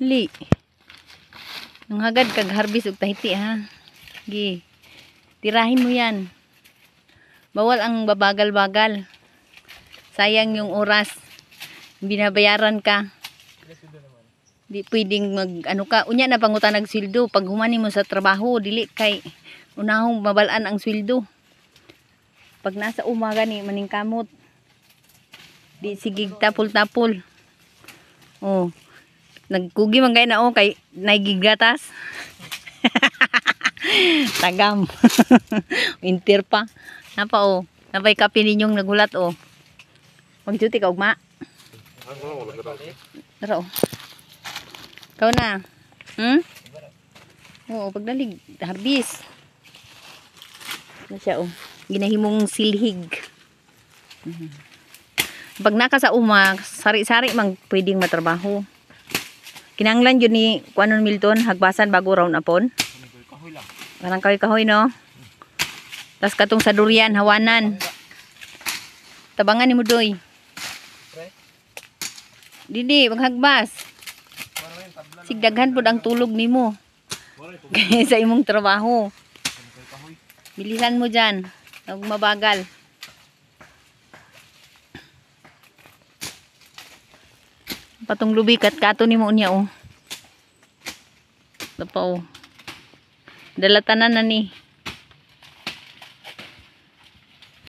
Li. Nung hagad kag harvest og tahiti ha. Gi. Tirahin mo yan. Bawal ang babagal-bagal. Sayang yung oras. Binabayaran ka. Di pwedeng mag ano ka. Unya na pangutan ng sweldo. Pag humani mo sa trabaho, dili kay unahong mabalaan ang sweldo. Pag nasa umaga ni maningkamot. Di sigig tapol-tapol. Oh. Nagkugi man kay na o kay naigigatas. Tagam. Winter pa. Napa o. Napay kape ninyong nagulat o. Mag-duty ka ugma. Pero o. Ikaw na. Oo, pagdalig. Harbis. Ano siya o. Ginahimong silhig. Pag naka sa uma, sari-sari mang pwedeng matrabaho. Kinanglan yun ni Kuanon Milton, hagbasan bago round upon. Parang kahoy-kahoy no. Tas katong sa durian, hawanan. Tabangan ni mo doy. Didi, maghagbas. Sigdaghan pod ang tulog nimo. Kaya sa imong trabaho. Bilisan mo dyan. Huwag mabagal. Patong lubi kat-kato ni mo niya oh. Dapaw. Dalatanan na ni.